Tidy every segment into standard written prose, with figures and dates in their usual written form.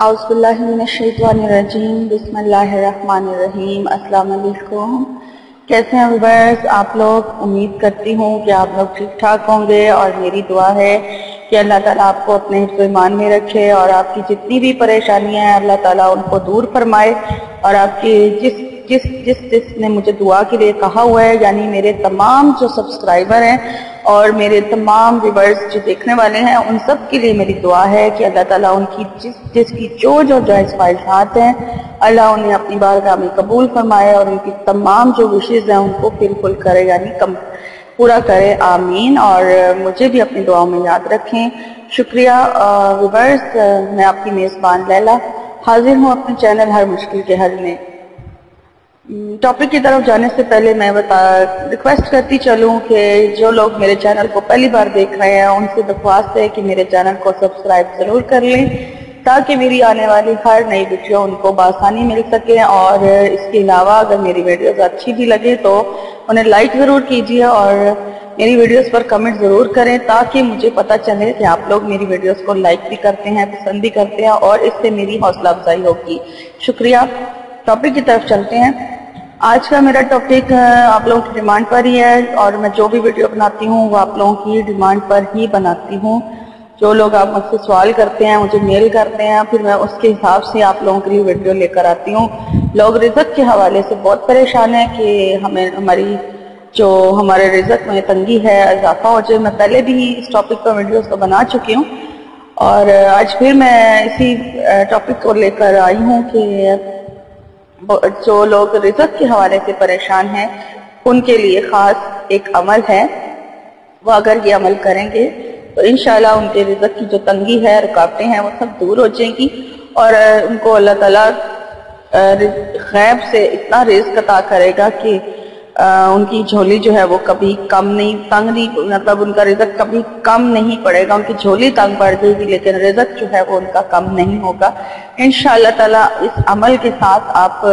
اعوذ باللہ من الشیطان الرجیم بسم اللہ الرحمن الرحیم۔ السلام علیکم، کیسے ہیں ویورز آپ لوگ؟ امید کرتی ہوں کہ آپ لوگ ٹھیک ٹھاک ہوں گے، اور میری دعا ہے کہ اللہ تعالیٰ آپ کو اپنے حفظ و ایمان میں رکھے اور آپ کی جتنی بھی پریشانیاں ہیں اللہ تعالیٰ ان کو دور فرمائے، اور آپ کی جس نے مجھے دعا کے لیے کہا ہوا ہے، یعنی میرے تمام جو سبسکرائبر ہیں اور میرے تمام ویورز جو دیکھنے والے ہیں، ان سب کے لیے میری دعا ہے کہ اللہ تعالیٰ ان کی جس کی جو جائز خواہشات ہیں اللہ انہیں اپنی بارگاہ میں قبول فرمائے، اور ان کی تمام جو وشز ہیں ان کو فل کرے، یعنی پورا کرے، آمین۔ اور مجھے بھی اپنی دعاؤں میں یاد رکھیں۔ شکریہ ویورز، میں آپ کی میزبان لیلا حاضر ہوں اپنے چینل ہر مشکل کے حل میں۔ ٹاپک کی طرف جانے سے پہلے میں ریکویسٹ کرتی چلوں کہ جو لوگ میرے چینل کو پہلی بار دیکھ رہے ہیں ان سے درخواست ہے کہ میرے چینل کو سبسکرائب ضرور کر لیں، تاکہ میری آنے والی ہر نئی ویڈیو ان کو بآسانی مل سکے، اور اس کے علاوہ اگر میری ویڈیوز اچھی بھی لگے تو انہیں لائک ضرور کیجیے اور میری ویڈیوز پر کمنٹ ضرور کریں، تاکہ مجھے پتہ چلے کہ آپ لوگ میری ویڈیوز کو لائک بھی کرتے ہیں، پسند بھی کرتے ہیں، اور اس سے میری حوصلہ افزائی ہوگی۔ شکریہ۔ ٹاپک کی طرف چلتے ہیں۔ آج کا میرا ٹاپک آپ لوگوں کی ڈیمانڈ پر ہی ہے، اور میں جو بھی ویڈیو بناتی ہوں وہ آپ لوگوں کی ڈیمانڈ پر ہی بناتی ہوں۔ جو لوگ آپ مجھ سے سوال کرتے ہیں، مجھے میل کرتے ہیں، پھر میں اس کے حساب سے آپ لوگوں کے لیے ویڈیو لے کر آتی ہوں۔ لوگ رزق کے حوالے سے بہت پریشان ہیں کہ ہمارے رزق میں تنگی ہے، اضافہ ہو جائے۔ میں پہلے بھی اس ٹاپک پر ویڈیوز تو بنا چکی ہوں، اور آج پھر میں اسی ٹاپک کو لے کر آئی ہوں کہ جو لوگ رزق کے حوالے سے پریشان ہیں ان کے لیے خاص ایک عمل ہے، وہ اگر یہ عمل کریں گے تو انشاءاللہ ان کے رزق کی جو تنگی ہے، رکاوٹیں ہیں، وہ سب دور ہو جائیں گی، اور ان کو اللہ تعالیٰ غیب سے اتنا رزق عطا کرے گا کہ ان کی جھولی جو ہے وہ کبھی تنگ نہیں، مطلب ان کا رزق کبھی کم نہیں پڑے گا۔ ان کی جھولی تنگ پڑ جائے گی لیکن رزق جو ہے وہ ان کا کم نہیں ہوگا انشاءاللہ تعالیٰ۔ اس عمل کے ساتھ آپ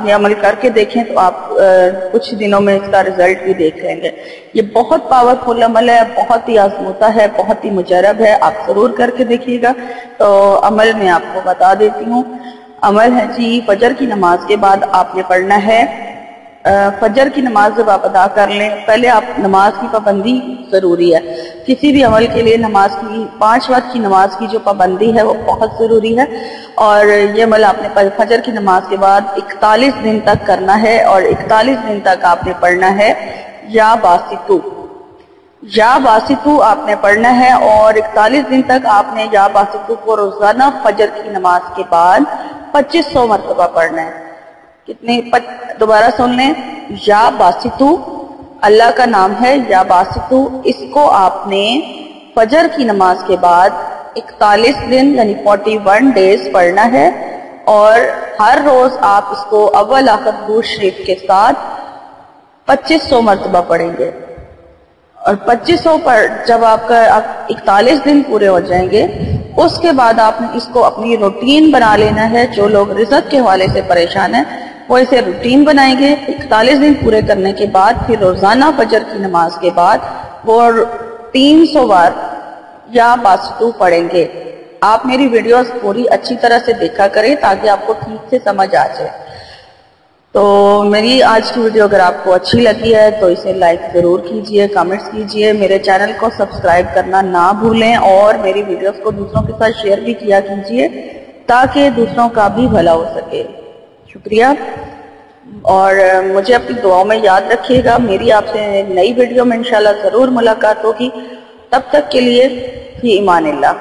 یہ عمل کر کے دیکھیں تو آپ کچھ دنوں میں اس کا رزلٹ بھی دیکھ لیں گے۔ یہ بہت پاورفل عمل ہے، بہت ہی آزمودہ ہے، بہت ہی مجرب ہے، آپ ضرور کر کے دیکھیے گا۔ تو عمل میں آپ کو بتا دیتی ہوں۔ عمل ہے جی، فجر کی نماز کے بعد آپ نے پڑھنا ہے۔ فجر کی نماز جب آپ ادا کر لیں، پہلے آپ نماز کی پابندی ضروری ہے۔ کسی بھی عمل کے لیے نماز کی 5 وقت کی نماز کی جو پابندی ہے وہ بہت ضروری ہے، اور یہ عمل آپ نے فجر کی نماز کے بعد 41 دن تک کرنا ہے، اور 41 دن تک آپ نے پڑھنا ہے یا باسطو آپ نے پڑھنا ہے، اور 41 دن تک آپ نے یا باسطو کو روزانہ فجر کی نماز کے بعد 2500 مرتبہ پڑھنا ہے۔ دوبارہ سن لیں، یا باسطو اللہ کا نام ہے، یا باسطو، اس کو آپ نے فجر کی نماز کے بعد 41 دن یعنی 41 ڈیز پڑھنا ہے، اور ہر روز آپ اس کو اول آخر درود شریف کے ساتھ 2500 مرتبہ پڑھیں گے، اور 2500 پر جب آپ کا 41 دن پورے ہو جائیں گے، اس کے بعد آپ نے اس کو اپنی روٹین بنا لینا ہے۔ جو لوگ رزق کے حوالے سے پریشان ہیں وہ اسے روٹین بنائیں گے۔ 41 دن پورے کرنے کے بعد پھر روزانہ فجر کی نماز کے بعد وہ 300 بار یا باسطو پڑھیں گے۔ آپ میری ویڈیوز پوری اچھی طرح سے دیکھا کریں تاکہ آپ کو ٹھیک سے سمجھ آ جائے۔ تو میری آج کی ویڈیو اگر آپ کو اچھی لگی ہے تو اسے لائک ضرور کیجئے، کمنٹس کیجئے، میرے چینل کو سبسکرائب کرنا نہ بھولیں، اور میری ویڈیوز کو دوسروں کے ساتھ شیئر بھی کیا کیجئے تاکہ دوسروں کا بھی بھلا ہو سکے۔ شکریہ، اور مجھے اپنی دعاؤں میں یاد رکھیے گا۔ میری آپ سے نئی ویڈیو میں انشاءاللہ ضرور ملاقات ہوگی۔ تب تک کے لیے فی امان اللہ۔